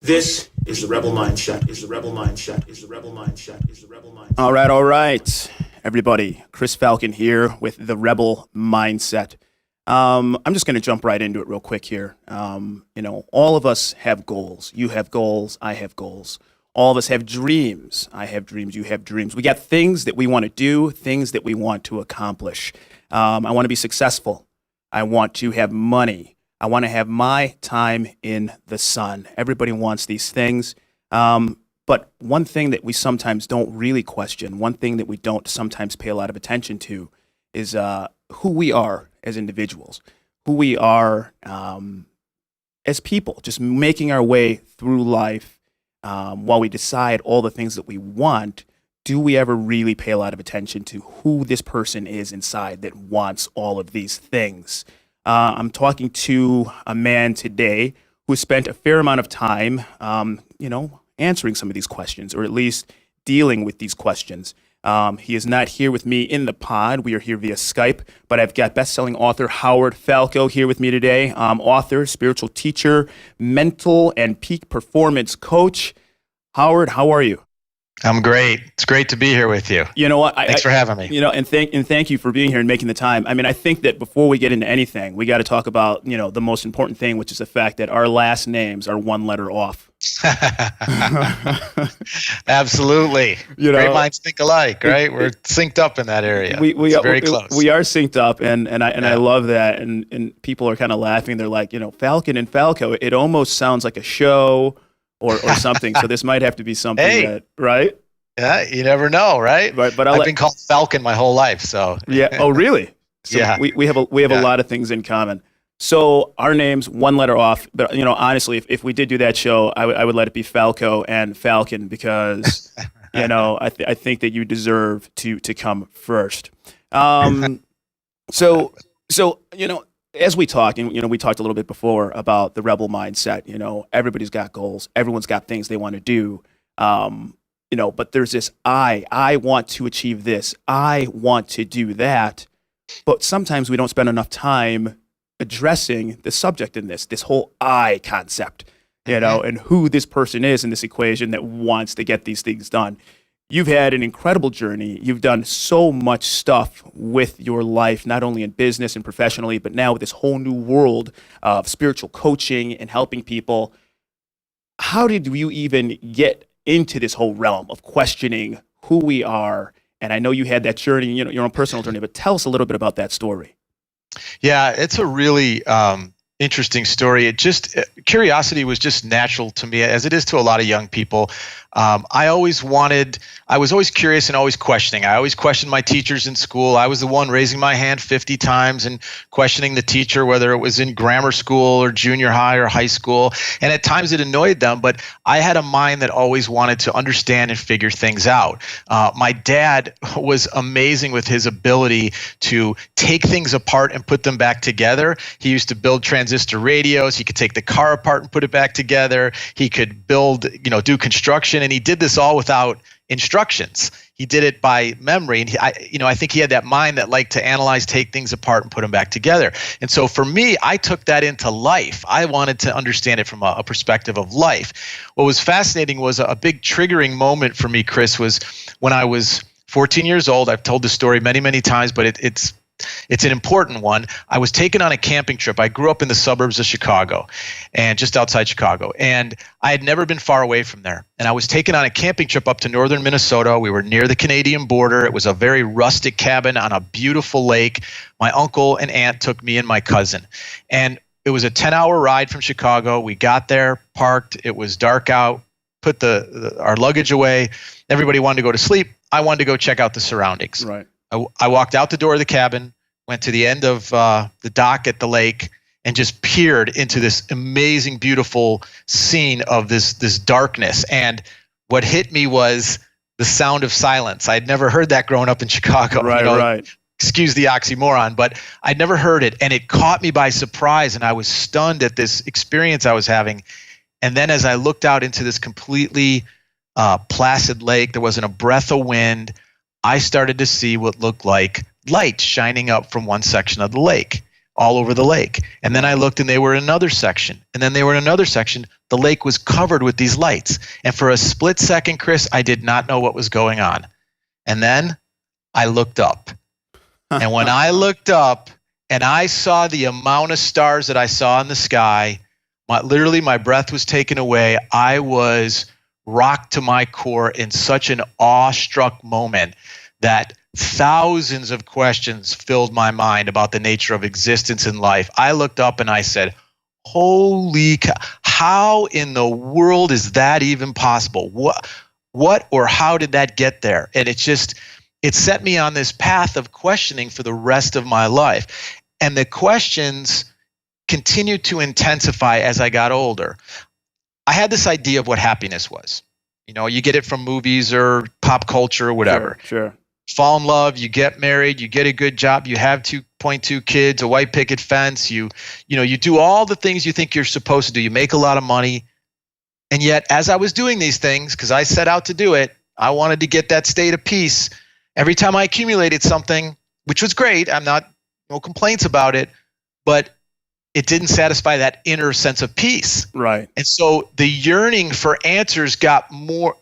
This is the rebel mindset, is the rebel mindset, is the rebel mindset, is the rebel mindset. All right, everybody. Chris Falcon here with the rebel mindset. I'm just going to jump right into it real quick here. All of us have goals. You have goals. I have goals. All of us have dreams. I have dreams. You have dreams. We got things that we want to do, things that we want to accomplish. I want to be successful. I want to have money. I want to have my time in the sun. Everybody wants these things. But one thing that we sometimes don't really question, one thing that we don't sometimes pay a lot of attention to is who we are as individuals, who we are as people, just making our way through life while we decide all the things that we want. Do we ever really pay a lot of attention to who this person is inside that wants all of these things? I'm talking to a man today who spent a fair amount of time, answering some of these questions, or at least dealing with these questions. He is not here with me in the pod. We are here via Skype, but I've got best-selling author Howard Falco here with me today. Author, spiritual teacher, mental and peak performance coach. Howard, how are you? I'm great. It's great to be here with you. You know what? Thanks for having me. And thank you for being here and making the time. I mean, I think that before we get into anything, we got to talk about, the most important thing, which is the fact that our last names are one letter off. Absolutely. Great minds think alike, right? We're synced up in that area. It's very close. We are synced up, and I love that. And people are kind of laughing. They're like, Falcon and Falco. It almost sounds like a show or something. So this might have to be something that, right? Yeah, you never know, right? Right, but I've been called Falcon my whole life, so. Yeah. Oh, really? So yeah. We have a lot of things in common. So our names, one letter off. But honestly, if we did do that show, I would let it be Falco and Falcon because I think that you deserve to come first. So as we talk, and we talked a little bit before about the rebel mindset. Everybody's got goals. Everyone's got things they want to do. But there's this I want to achieve this. I want to do that. But sometimes we don't spend enough time addressing the subject in this whole I concept, and who this person is in this equation that wants to get these things done. You've had an incredible journey. You've done so much stuff with your life, not only in business and professionally, but now with this whole new world of spiritual coaching and helping people. How did you even get into this whole realm of questioning who we are? And I know you had that journey, your own personal journey, but tell us a little bit about that story. Yeah, it's a really interesting story. Curiosity was just natural to me, as it is to a lot of young people. I was always curious and always questioning. I always questioned my teachers in school. I was the one raising my hand 50 times and questioning the teacher, whether it was in grammar school or junior high or high school. And at times it annoyed them, but I had a mind that always wanted to understand and figure things out. My dad was amazing with his ability to take things apart and put them back together. He used to build transistor radios. He could take the car apart and put it back together. He could build, do construction. And he did this all without instructions. He did it by memory. And I think he had that mind that liked to analyze, take things apart, and put them back together. And so for me, I took that into life. I wanted to understand it from a perspective of life. What was fascinating was a big triggering moment for me, Chris, was when I was 14 years old. I've told this story many, many times, but it's an important one. I was taken on a camping trip. I grew up in the suburbs of Chicago, and just outside Chicago. And I had never been far away from there. And I was taken on a camping trip up to northern Minnesota. We were near the Canadian border. It was a very rustic cabin on a beautiful lake. My uncle and aunt took me and my cousin. And it was a 10-hour ride from Chicago. We got there, parked. It was dark out, put our luggage away. Everybody wanted to go to sleep. I wanted to go check out the surroundings. Right. I walked out the door of the cabin, went to the end of the dock at the lake, and just peered into this amazing, beautiful scene of this darkness. And what hit me was the sound of silence. I'd never heard that growing up in Chicago. Right. Excuse the oxymoron, but I'd never heard it. And it caught me by surprise, and I was stunned at this experience I was having. And then as I looked out into this completely placid lake, there wasn't a breath of wind. I started to see what looked like light shining up from one section of the lake. all over the lake. And then I looked and they were in another section. And then they were in another section. The lake was covered with these lights. And for a split second, Chris, I did not know what was going on. And then I looked up. And when I looked up and I saw the amount of stars that I saw in the sky, literally my breath was taken away. I was rocked to my core in such an awestruck moment that thousands of questions filled my mind about the nature of existence and life. I looked up and I said, holy cow, how in the world is that even possible? What or how did that get there? And it set me on this path of questioning for the rest of my life. And the questions continued to intensify as I got older. I had this idea of what happiness was. You know, you get it from movies or pop culture or whatever. Sure. Fall in love, you get married, you get a good job, you have 2.2 kids, a white picket fence, you do all the things you think you're supposed to do. You make a lot of money. And yet, as I was doing these things, because I set out to do it, I wanted to get that state of peace. Every time I accumulated something, which was great, no complaints about it, but it didn't satisfy that inner sense of peace. Right. And so the yearning for answers got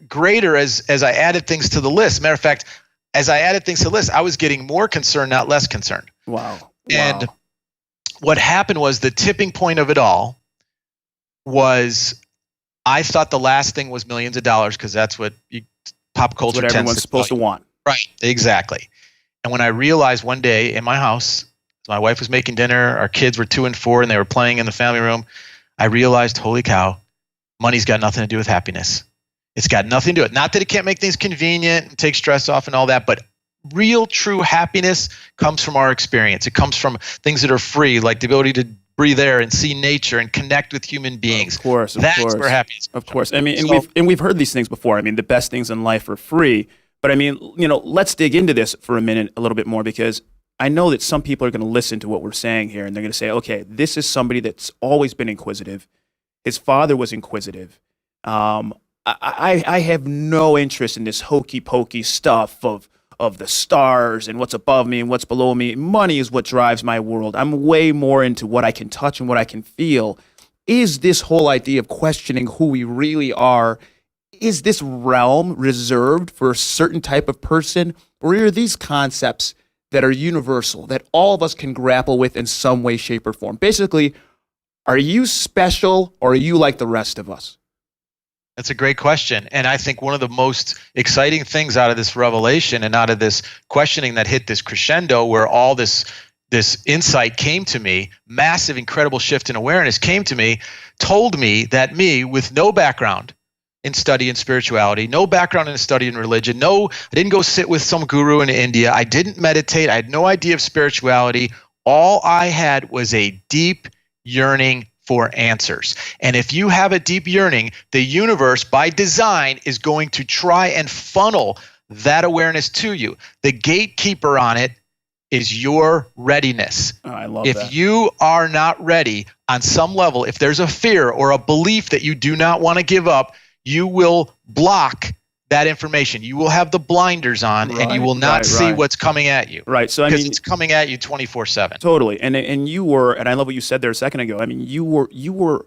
greater as I added things to the list. Matter of fact, as I added things to the list, I was getting more concerned, not less concerned. Wow. And what happened was the tipping point of it all was I thought the last thing was millions of dollars because that's what pop culture what tends everyone's to supposed to want. Right, exactly. And when I realized one day in my house, my wife was making dinner, our kids were 2 and 4, and they were playing in the family room, I realized, holy cow, money's got nothing to do with happiness. It's got nothing to do with it. Not that it can't make things convenient and take stress off and all that, but real, true happiness comes from our experience. It comes from things that are free, like the ability to breathe air and see nature and connect with human beings. Of course. That's where happiness comes Of course. from. I mean, we've heard these things before. I mean, the best things in life are free. But I mean, let's dig into this for a minute a little bit more, because I know that some people are going to listen to what we're saying here and they're going to say, okay, this is somebody that's always been inquisitive. His father was inquisitive. I have no interest in this hokey pokey stuff of the stars and what's above me and what's below me. Money is what drives my world. I'm way more into what I can touch and what I can feel. Is this whole idea of questioning who we really are, is this realm reserved for a certain type of person? Or are these concepts that are universal, that all of us can grapple with in some way, shape, or form? Basically, are you special or are you like the rest of us? That's a great question. And I think one of the most exciting things out of this revelation and out of this questioning that hit this crescendo where all this insight came to me, massive, incredible shift in awareness came to me, told me that me with no background in study in spirituality, no background in study in religion, I didn't go sit with some guru in India, I didn't meditate, I had no idea of spirituality. All I had was a deep yearning for answers. And if you have a deep yearning, the universe by design is going to try and funnel that awareness to you. The gatekeeper on it is your readiness. Oh, I love that. If you are not ready on some level, if there's a fear or a belief that you do not want to give up, you will block that information. You will have the blinders on and you will not see what's coming at you. Right. So because it's coming at you 24/7. Totally. And you were, and I love what you said there a second ago. I mean, you were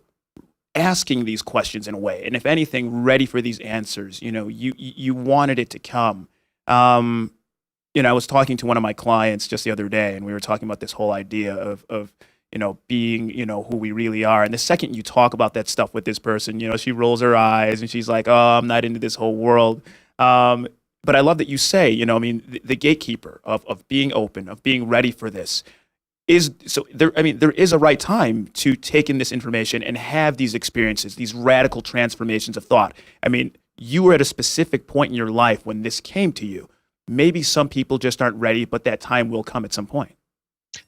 asking these questions in a way, and if anything, ready for these answers. You wanted it to come. I was talking to one of my clients just the other day, and we were talking about this whole idea of being, who we really are. And the second you talk about that stuff with this person, she rolls her eyes and she's like, oh, I'm not into this whole world. But I love that you say, the gatekeeper of being open, of being ready for this there is a right time to take in this information and have these experiences, these radical transformations of thought. I mean, you were at a specific point in your life when this came to you. Maybe some people just aren't ready, but that time will come at some point.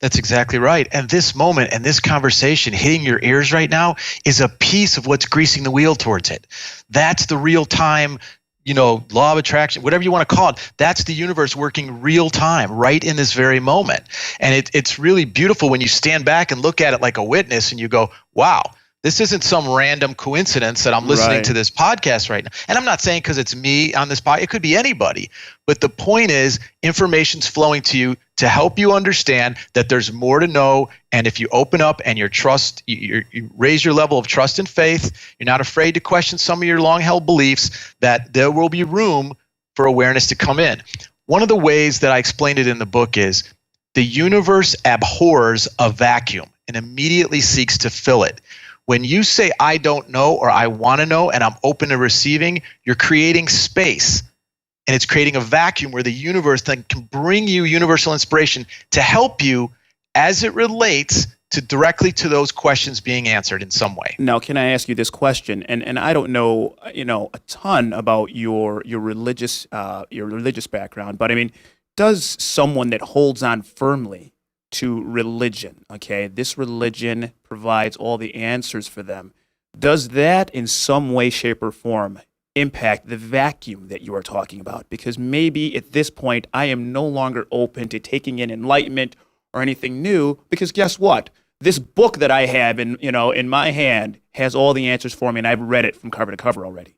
That's exactly right. And this moment and this conversation hitting your ears right now is a piece of what's greasing the wheel towards it. That's the real time, law of attraction, whatever you want to call it. That's the universe working real time right in this very moment. And it's really beautiful when you stand back and look at it like a witness and you go, wow, This isn't some random coincidence that I'm listening Right. to this podcast right now. And I'm not saying because it's me on this podcast, it could be anybody. But the point is, information's flowing to you to help you understand that there's more to know. And if you open up and you raise your level of trust and faith, you're not afraid to question some of your long-held beliefs, that there will be room for awareness to come in. One of the ways that I explained it in the book is the universe abhors a vacuum and immediately seeks to fill it. When you say, I don't know, or I want to know, and I'm open to receiving, you're creating space. And it's creating a vacuum where the universe then can bring you universal inspiration to help you as it relates to directly to those questions being answered in some way. Now, can I ask you this question? And I don't know, a ton about your religious background, but I mean, does someone that holds on firmly to religion, okay, this religion provides all the answers for them, does that in some way, shape, or form impact the vacuum that you are talking about? Because maybe at this point, I am no longer open to taking in enlightenment or anything new, because guess what? This book that I have in my hand has all the answers for me, and I've read it from cover to cover already.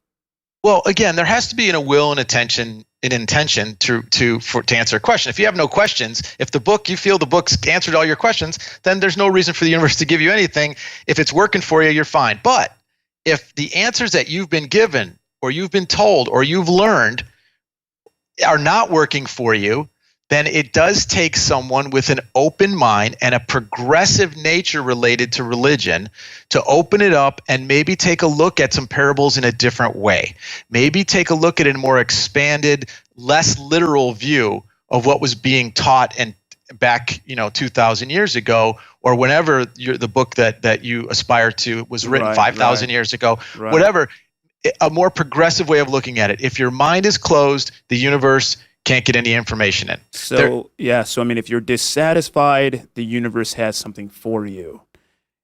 Well, again, there has to be a will and an intention to answer a question. If you have no questions, if you feel the book's answered all your questions, then there's no reason for the universe to give you anything. If it's working for you, you're fine. But if the answers that you've been given, or you've been told, or you've learned are not working for you, then it does take someone with an open mind and a progressive nature related to religion to open it up and maybe take a look at some parables in a different way. Maybe take a look at a more expanded, less literal view of what was being taught and back 2,000 years ago, or whenever the book that you aspire to was written 5,000 years ago, whatever. A more progressive way of looking at it. If your mind is closed, the universe can't get any information in. So I mean, if you're dissatisfied, the universe has something for you.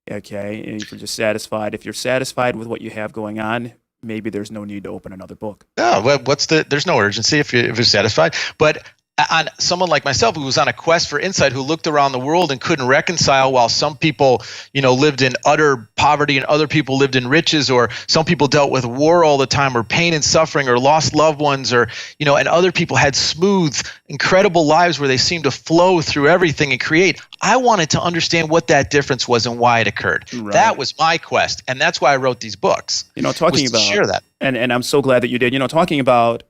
Okay, and if you're dissatisfied, if you're satisfied with what you have going on, maybe there's no need to open another book. No, there's no urgency if you're satisfied. But on someone like myself who was on a quest for insight, who looked around the world and couldn't reconcile, while some people, lived in utter poverty and other people lived in riches, or some people dealt with war all the time, or pain and suffering, or lost loved ones, or, and other people had smooth, incredible lives where they seemed to flow through everything and create. I wanted to understand what that difference was and why it occurred. Right. That was my quest. And that's why I wrote these books. Talking about, share that. And I'm so glad that you did, talking about,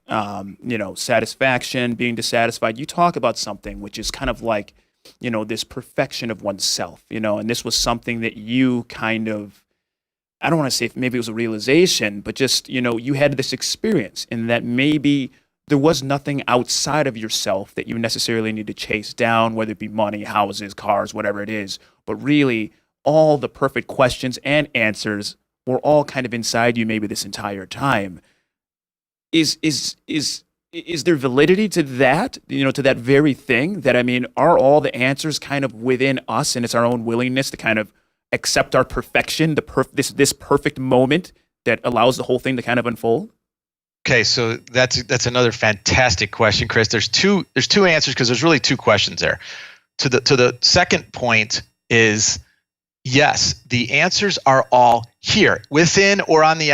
satisfaction, being dissatisfied, you talk about something which is kind of like, this perfection of oneself, and this was something that you kind of, I don't want to say if maybe it was a realization, but just, you had this experience in that maybe there was nothing outside of yourself that you necessarily need to chase down, whether it be money, houses, cars, whatever it is, but really all the perfect questions and answers were all kind of inside you maybe this entire time. Is there validity to that, to that very thing? That, I mean, are all the answers kind of within us, and it's our own willingness to kind of accept our perfection, this perfect moment that allows the whole thing to kind of unfold? Okay, so that's another fantastic question, Chris. There's two answers, because there's really two questions there. To the second point is, yes, the answers are all here, within or on the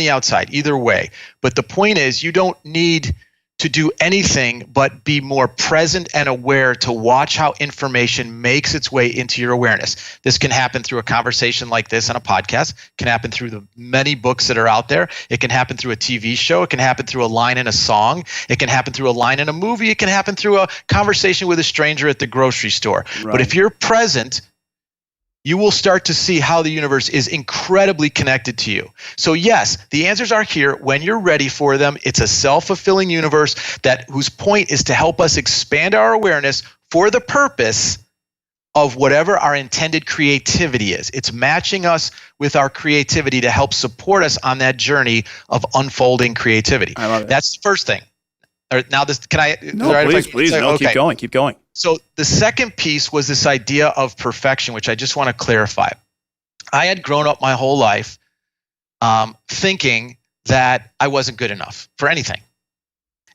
outside, either way. But the point is, you don't need to do anything but be more present and aware to watch how information makes its way into your awareness. This can happen through a conversation like this on a podcast. It can happen through the many books that are out there. It can happen through a TV show. It can happen through a line in a song. It can happen through a line in a movie. It can happen through a conversation with a stranger at the grocery store. Right. But if you're present, you will start to see how the universe is incredibly connected to you. So yes, the answers are here when you're ready for them. It's a self-fulfilling universe whose point is to help us expand our awareness for the purpose of whatever our intended creativity is. It's matching us with our creativity to help support us on that journey of unfolding creativity. I love it. That's the first thing. Now, can I? No, please. No, okay. Keep going. So the second piece was this idea of perfection, which I just want to clarify. I had grown up my whole life thinking that I wasn't good enough for anything.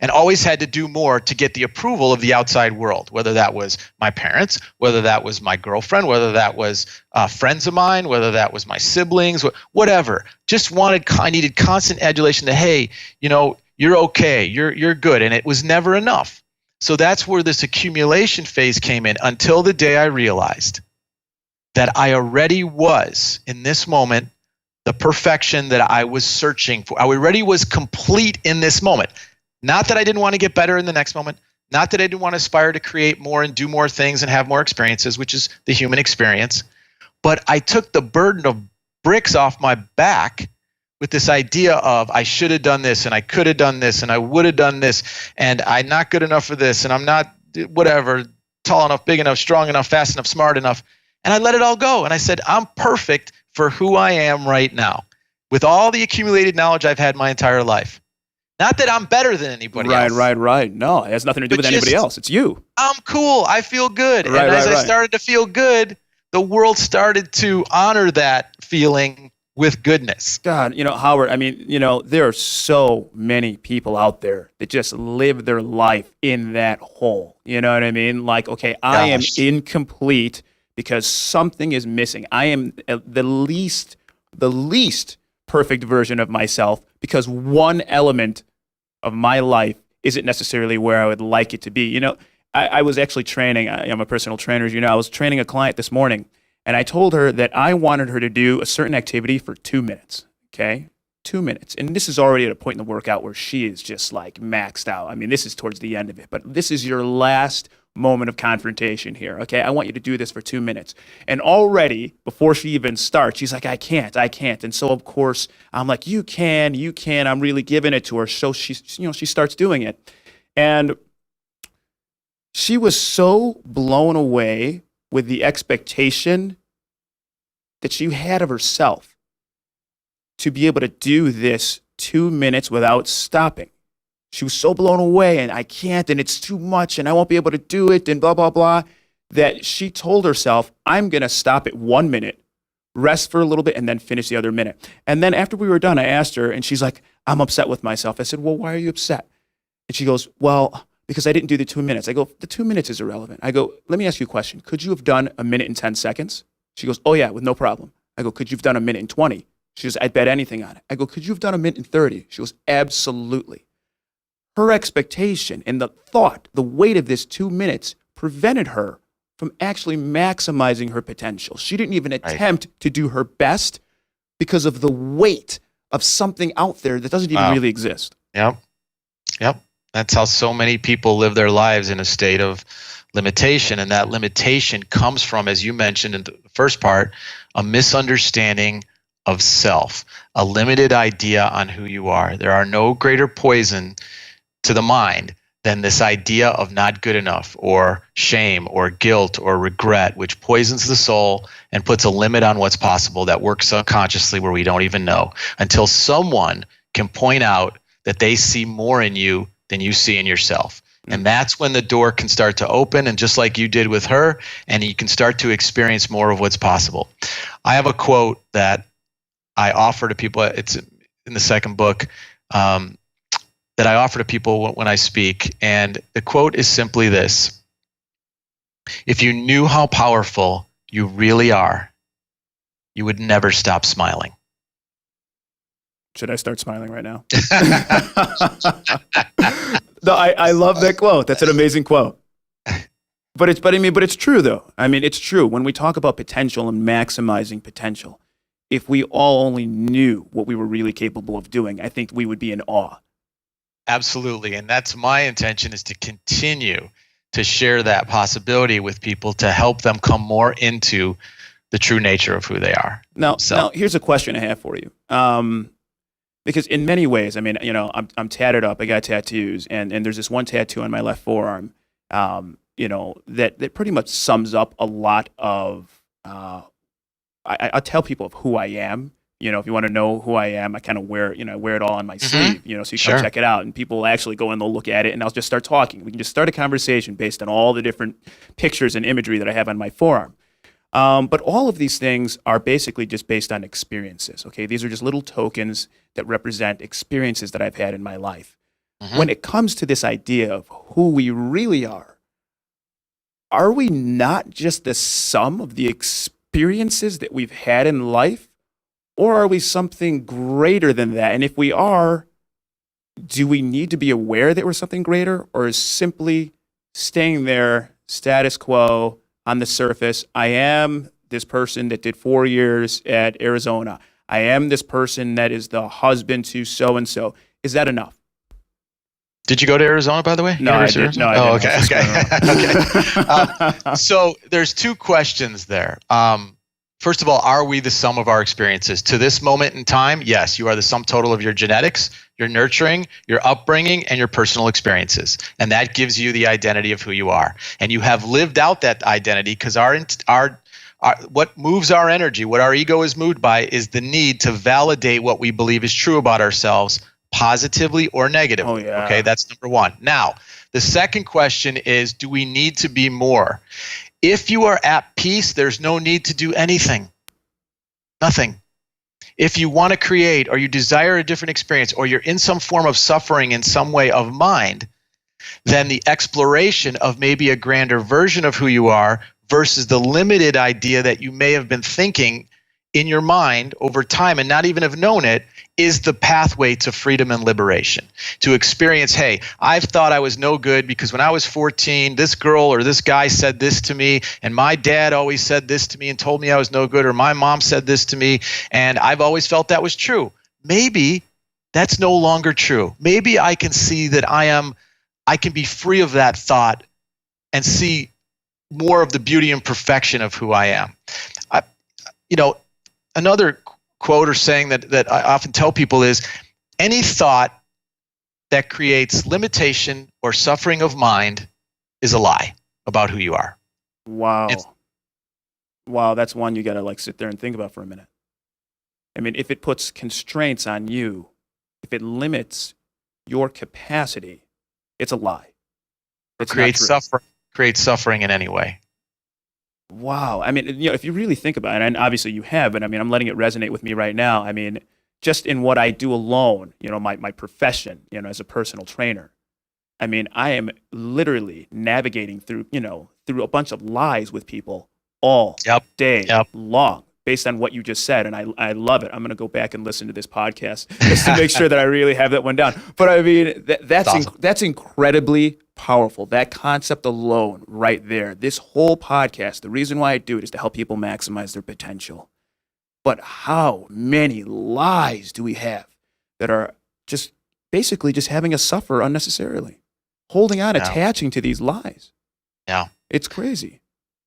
and always had to do more to get the approval of the outside world, whether that was my parents, whether that was my girlfriend, whether that was friends of mine, whether that was my siblings, whatever. I needed constant adulation that, hey, you're okay, you're good, and it was never enough. So that's where this accumulation phase came in, until the day I realized that I already was, in this moment, the perfection that I was searching for. I already was complete in this moment. Not that I didn't want to get better in the next moment. Not that I didn't want to aspire to create more and do more things and have more experiences, which is the human experience. But I took the burden of bricks off my back with this idea of I should have done this and I could have done this and I would have done this and I'm not good enough for this and I'm not whatever, tall enough, big enough, strong enough, fast enough, smart enough. And I let it all go. And I said, I'm perfect for who I am right now with all the accumulated knowledge I've had my entire life. Not that I'm better than anybody else. Right. No, it has nothing to do with anybody else. It's you. I'm cool. I feel good. Right, and as right. I started to feel good, the world started to honor that feeling with goodness. God, Howard, there are so many people out there that just live their life in that hole. You know what I mean? Like, okay, I am incomplete because something is missing. I am the least perfect version of myself because one element of my life isn't necessarily where I would like it to be. I was actually training, I'm a personal trainer, I was training a client this morning, and I told her that I wanted her to do a certain activity for 2 minutes, okay? 2 minutes. And this is already at a point in the workout where she is just like maxed out. This is towards the end of it, but this is your last moment of confrontation here, okay? I want you to do this for 2 minutes. And already, before she even starts, she's like, I can't. And so, of course, I'm like, you can. I'm really giving it to her. So she starts doing it. And she was so blown away with the expectation that she had of herself to be able to do this 2 minutes without stopping. She was so blown away, and I can't, and it's too much, and I won't be able to do it, and blah, blah, blah, that she told herself, I'm going to stop at 1 minute, rest for a little bit, and then finish the other minute. And then after we were done, I asked her, and she's like, I'm upset with myself. I said, well, why are you upset? And she goes, well, because I didn't do the 2 minutes. I go, the 2 minutes is irrelevant. I go, let me ask you a question. Could you have done 1 minute and 10 seconds? She goes, oh, yeah, with no problem. I go, could you have done 1 minute and 20? She goes, I'd bet anything on it. I go, could you have done 1 minute and 30? She goes, absolutely. Her expectation and the thought, the weight of this 2 minutes prevented her from actually maximizing her potential. She didn't even attempt to do her best because of the weight of something out there that doesn't even really exist. Yep. That's how so many people live their lives, in a state of limitation. And that limitation comes from, as you mentioned in the first part, a misunderstanding of self, a limited idea on who you are. There are no greater poison to the mind than this idea of not good enough, or shame, or guilt, or regret, which poisons the soul and puts a limit on what's possible, that works subconsciously where we don't even know, until someone can point out that they see more in you than you see in yourself. And that's when the door can start to open, and just like you did with her, and you can start to experience more of what's possible. I have a quote that I offer to people. It's in the second book, that I offer to people when I speak. And the quote is simply this: if you knew how powerful you really are, you would never stop smiling. Should I start smiling right now? No, I love that quote. That's an amazing quote. But it's true though. It's true. When we talk about potential and maximizing potential, if we all only knew what we were really capable of doing, I think we would be in awe. Absolutely. And that's my intention, is to continue to share that possibility with people, to help them come more into the true nature of who they are. Now here's a question I have for you. Because in many ways, I'm tatted up. I got tattoos, and there's this one tattoo on my left forearm, that pretty much sums up a lot of. I tell people of who I am. If you want to know who I am, I kind of wear it all on my sleeve. So you can check it out, and people actually go and they'll look at it, and I'll just start talking. We can just start a conversation based on all the different pictures and imagery that I have on my forearm. But all of these things are basically just based on experiences, okay? These are just little tokens that represent experiences that I've had in my life. When it comes to this idea of who we really are we not just the sum of the experiences that we've had in life? Or are we something greater than that? And if we are, do we need to be aware that we're something greater? Or is simply staying there, status quo, on the surface? I am this person that did 4 years at Arizona. I am this person that is the husband to so-and-so. Is that enough? Did you go to Arizona, by the way? No, I did. No, I didn't. Okay. So there's two questions there. First of all, are we the sum of our experiences? To this moment in time, yes, you are the sum total of your genetics, your nurturing, your upbringing, and your personal experiences. And that gives you the identity of who you are. And you have lived out that identity because what moves our energy, what our ego is moved by, is the need to validate what we believe is true about ourselves, positively or negatively. Oh, yeah. Okay, that's number one. Now, the second question is, do we need to be more? If you are at peace, there's no need to do anything. Nothing. If you want to create, or you desire a different experience, or you're in some form of suffering in some way of mind, then the exploration of maybe a grander version of who you are versus the limited idea that you may have been thinking in your mind over time and not even have known it is the pathway to freedom and liberation. To experience, hey, I've thought I was no good because when I was 14, this girl or this guy said this to me, and my dad always said this to me and told me I was no good, or my mom said this to me, and I've always felt that was true. Maybe that's no longer true. Maybe I can see that I can be free of that thought and see more of the beauty and perfection of who I am. Another quote or saying that I often tell people is, any thought that creates limitation or suffering of mind is a lie about who you are. Wow. Wow, that's one you got to sit there and think about for a minute. I mean, if it puts constraints on you, if it limits your capacity, it's a lie. It's creates suffering in any way. Wow. I mean, if you really think about it, and obviously you have, but I mean, I'm letting it resonate with me right now. I mean, just in what I do alone, my profession, as a personal trainer, I mean, I am literally navigating through a bunch of lies with people all day long based on what you just said. And I love it. I'm going to go back and listen to this podcast just to make sure that I really have that one down. But I mean, that's awesome. That's incredibly powerful. That concept alone right there, this whole podcast, the reason why I do it is to help people maximize their potential. But how many lies do we have that are just basically just having us suffer unnecessarily, holding on, attaching to these lies? Yeah. It's crazy.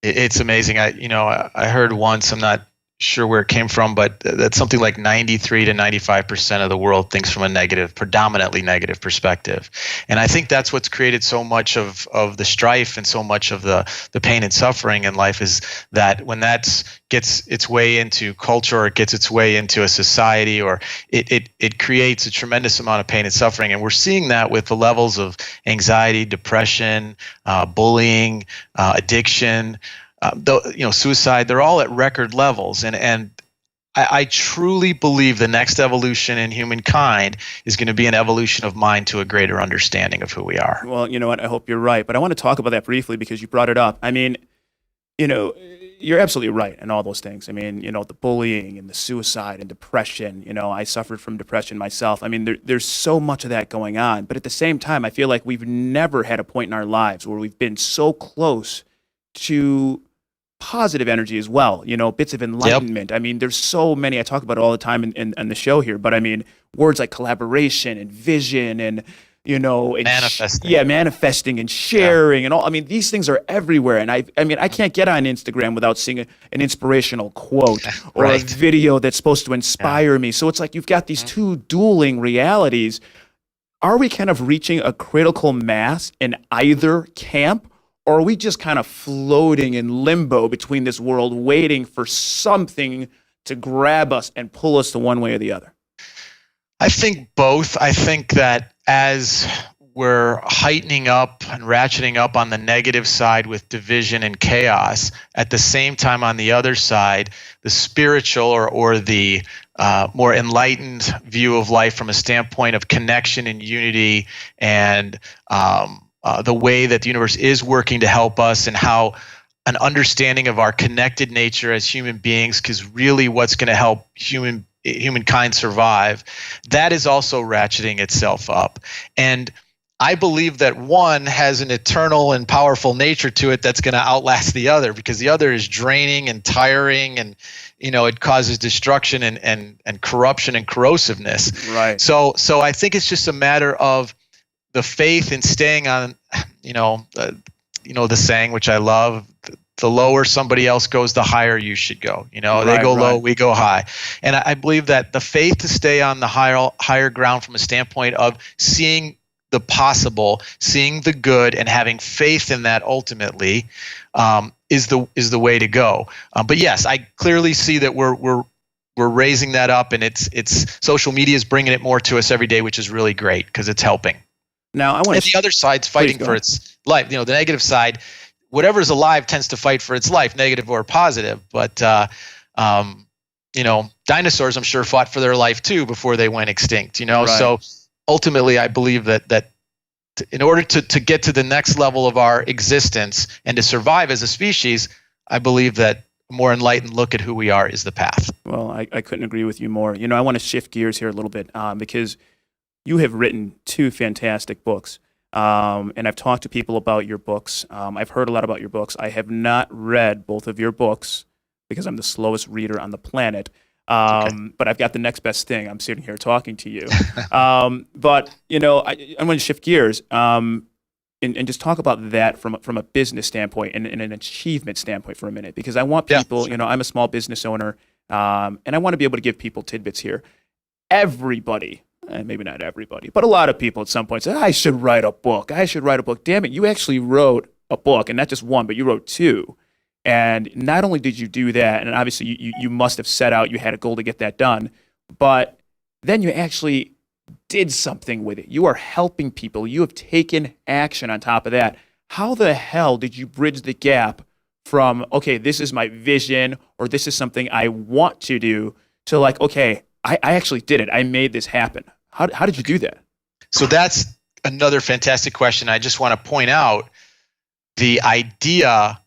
It's amazing. I heard once, I'm not sure where it came from, but that's something like 93 to 95% of the world thinks from a predominantly negative perspective. And I think that's what's created so much of the strife and so much of the pain and suffering in life, is that when that gets its way into culture, or it gets its way into a society, or it creates a tremendous amount of pain and suffering. And we're seeing that with the levels of anxiety, depression, bullying, addiction, suicide. They're all at record levels, and I truly believe the next evolution in humankind is going to be an evolution of mind to a greater understanding of who we are. Well, you know what? I hope you're right, but I want to talk about that briefly because you brought it up. I mean, you're absolutely right in all those things. I mean, the bullying and the suicide and depression. I suffered from depression myself. I mean, there's so much of that going on, but at the same time, I feel like we've never had a point in our lives where we've been so close to positive energy as well, bits of enlightenment. Yep. I mean, there's so many, I talk about it all the time in the show here, but I mean, words like collaboration and vision and, and manifesting and sharing and all. I mean, these things are everywhere. And I mean, I can't get on Instagram without seeing an inspirational quote or a video that's supposed to inspire me. So it's like you've got these two dueling realities. Are we kind of reaching a critical mass in either camp? Or are we just kind of floating in limbo between this world, waiting for something to grab us and pull us to one way or the other? I think both. I think that as we're heightening up and ratcheting up on the negative side with division and chaos. At the same time, on the other side, the spiritual or the more enlightened view of life from a standpoint of connection and unity, and the way that the universe is working to help us, and how an understanding of our connected nature as human beings is really what's going to help humankind survive. That is also ratcheting itself up. And I believe that one has an eternal and powerful nature to it that's going to outlast the other, because the other is draining and tiring, and it causes destruction and corruption and corrosiveness. Right. So I think it's just a matter of the faith in staying on, the saying, which I love, the lower somebody else goes, the higher you should go. They go low, we go high. And I believe that the faith to stay on the higher ground from a standpoint of seeing the possible, seeing the good, and having faith in that ultimately is the way to go. But yes, I clearly see that we're raising that up, and it's social media is bringing it more to us every day, which is really great because it's helping. Now, I want and the other side's fighting for its life. The negative side, whatever's alive tends to fight for its life, negative or positive. But dinosaurs, I'm sure, fought for their life too before they went extinct. Right. So ultimately, I believe that in order to get to the next level of our existence and to survive as a species, I believe that a more enlightened look at who we are is the path. Well, I couldn't agree with you more. I want to shift gears here a little bit because you have written 2 fantastic books, and I've talked to people about your books. I've heard a lot about your books. I have not read both of your books because I'm the slowest reader on the planet. But I've got the next best thing. I'm sitting here talking to you. But I'm going to shift gears and just talk about that from a business standpoint and an achievement standpoint for a minute, because I want people. Sure. I'm a small business owner, and I want to be able to give people tidbits here. Everybody. And maybe not everybody, but a lot of people at some point say, I should write a book. I should write a book. Damn it, you actually wrote a book, and not just one, but you wrote 2. And not only did you do that, and obviously you must have set out, you had a goal to get that done, but then you actually did something with it. You are helping people. You have taken action on top of that. How the hell did you bridge the gap from, okay, this is my vision, or this is something I want to do, to like, okay, I actually did it. I made this happen. How did you do that? So that's another fantastic question. I just want to point out the idea,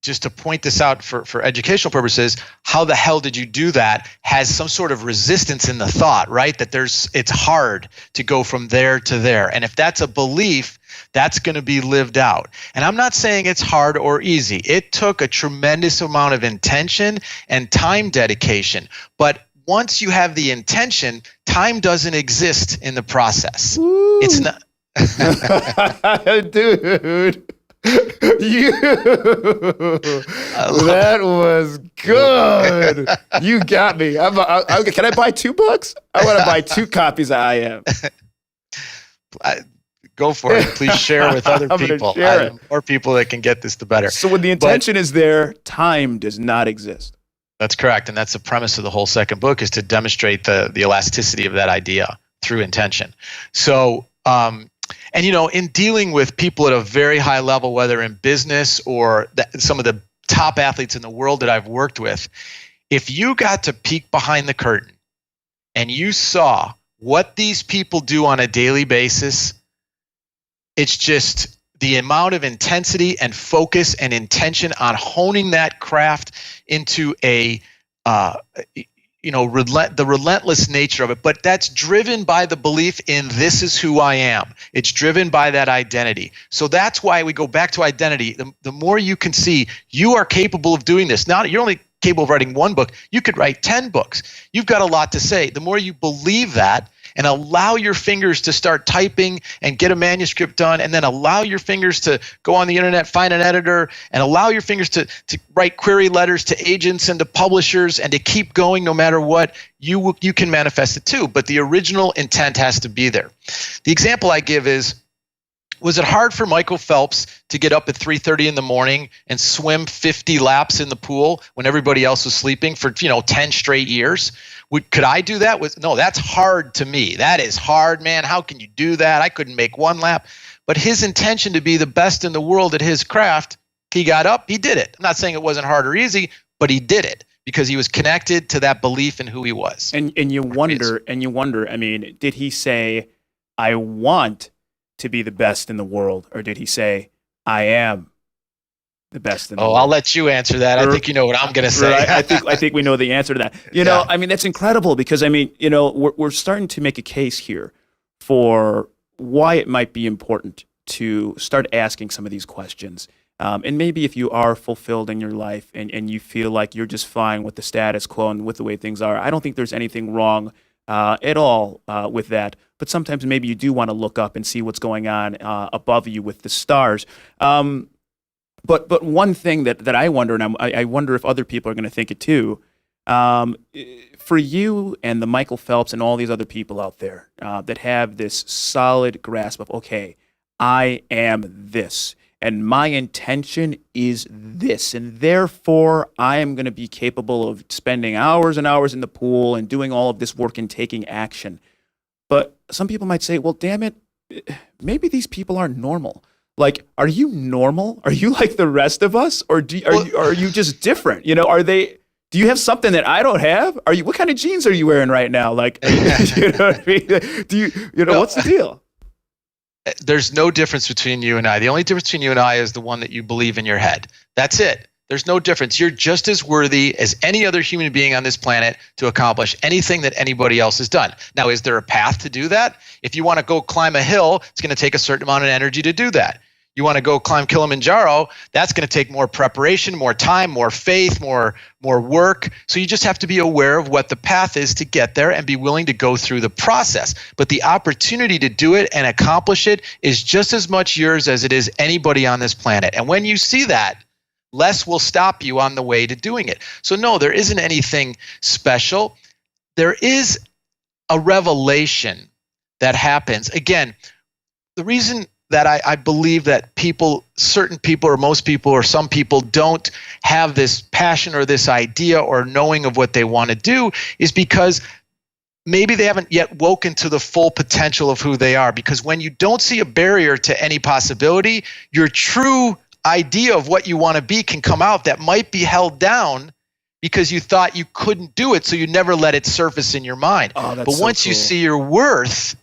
just to point this out for educational purposes, how the hell did you do that has some sort of resistance in the thought, right? That it's hard to go from there to there. And if that's a belief, that's going to be lived out. And I'm not saying it's hard or easy. It took a tremendous amount of intention and time dedication. But once you have the intention, time doesn't exist in the process. Woo. It's not. Dude. That was good. You got me. Can I buy 2 books? I want to buy 2 copies of I Am. Go for it. Please share with other people. The more people that can get this, the better. So when the intention is there, time does not exist. That's correct. And that's the premise of the whole second book, is to demonstrate the elasticity of that idea through intention. So, in dealing with people at a very high level, whether in business or some of the top athletes in the world that I've worked with, if you got to peek behind the curtain and you saw what these people do on a daily basis, it's just the amount of intensity and focus and intention on honing that craft into the relentless nature of it. But that's driven by the belief in this is who I am. It's driven by that identity. So that's why we go back to identity. The more you can see you are capable of doing this. Now you're only capable of writing 1 book. You could write 10 books. You've got a lot to say. The more you believe that, and allow your fingers to start typing and get a manuscript done, and then allow your fingers to go on the internet, find an editor, and allow your fingers to write query letters to agents and to publishers, and to keep going no matter what, you can manifest it too. But the original intent has to be there. The example I give is, was it hard for Michael Phelps to get up at 3:30 in the morning and swim 50 laps in the pool when everybody else was sleeping for 10 straight years? Could I do that? No, that's hard to me. That is hard, man. How can you do that? I couldn't make one lap. But his intention to be the best in the world at his craft, he got up, he did it. I'm not saying it wasn't hard or easy, but he did it because he was connected to that belief in who he was. And you wonder, I mean, did he say, I want to be the best in the world, or did he say, I am the best in the world? I'll let you answer that. I think you know what I'm going to say. Right? I think we know the answer to that. You know, I mean, that's incredible because, I mean, you know, we're starting to make a case here for why it might be important to start asking some of these questions. And maybe if you are fulfilled in your life and you feel like you're just fine with the status quo and with the way things are, I don't think there's anything wrong at all with that. But sometimes maybe you do want to look up and see what's going on above you with the stars. But one thing that I wonder, and I wonder if other people are going to think it too, for you and the Michael Phelps and all these other people out there that have this solid grasp of, okay, I am this, and my intention is this, and therefore I am going to be capable of spending hours and hours in the pool and doing all of this work and taking action. But some people might say, well, damn it, maybe these people aren't normal. Like, are you normal? Are you like the rest of us? Or are you just different? You know, do you have something that I don't have? What kind of jeans are you wearing right now? Like, you know what I mean? What's the deal? There's no difference between you and I. The only difference between you and I is the one that you believe in your head. That's it. There's no difference. You're just as worthy as any other human being on this planet to accomplish anything that anybody else has done. Now, is there a path to do that? If you want to go climb a hill, it's going to take a certain amount of energy to do that. You want to go climb Kilimanjaro, that's going to take more preparation, more time, more faith, more work. So you just have to be aware of what the path is to get there and be willing to go through the process. But the opportunity to do it and accomplish it is just as much yours as it is anybody on this planet. And when you see that, less will stop you on the way to doing it. So no, there isn't anything special. There is a revelation that happens. Again, the reason that I believe that certain people or most people or some people don't have this passion or this idea or knowing of what they want to do is because maybe they haven't yet woken to the full potential of who they are. Because when you don't see a barrier to any possibility, your true idea of what you want to be can come out that might be held down because you thought you couldn't do it, so you never let it surface in your mind. But once you see your worth,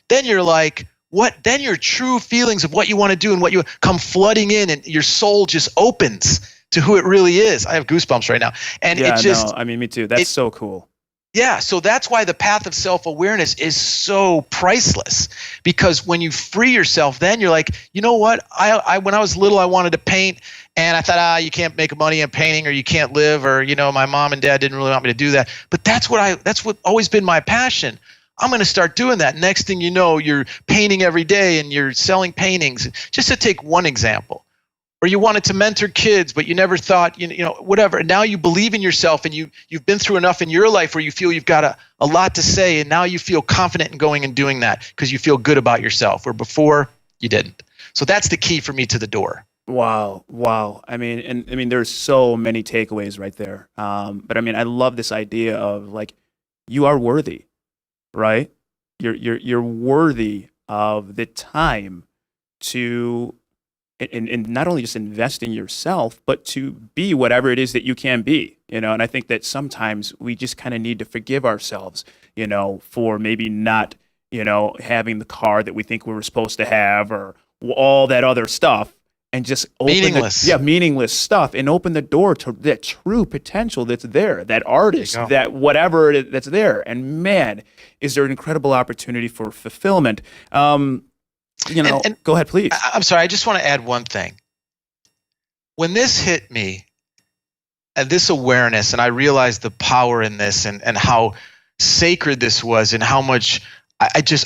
then you're like, what? Then your true feelings of what you want to do and what you come flooding in, and your soul just opens to who it really is. I have goosebumps right now. And me too. That's so cool. Yeah, so that's why the path of self-awareness is so priceless, because when you free yourself, then you're like, you know what? I when I was little, I wanted to paint, and I thought, you can't make money in painting, or you can't live, or my mom and dad didn't really want me to do that. But that's what always been my passion. I'm going to start doing that. Next thing you know, you're painting every day and you're selling paintings. Just to take one example. Or you wanted to mentor kids, but you never thought, whatever. And now you believe in yourself, and you've been through enough in your life where you feel you've got a lot to say, and now you feel confident in going and doing that because you feel good about yourself, where before you didn't. So that's the key for me to the door. Wow. I mean, there's so many takeaways right there. But I mean, I love this idea of like, you are worthy, right? You're worthy of the time to. And not only just invest in yourself, but to be whatever it is that you can be, And I think that sometimes we just kind of need to forgive ourselves, for maybe not, having the car that we think we were supposed to have, or all that other stuff, and just meaningless stuff, and open the door to that true potential that's there, that artist, that whatever that's there. And man, is there an incredible opportunity for fulfillment. Go ahead, please. I'm sorry. I just want to add one thing. When this hit me, and this awareness, and I realized the power in this, and how sacred this was, and how much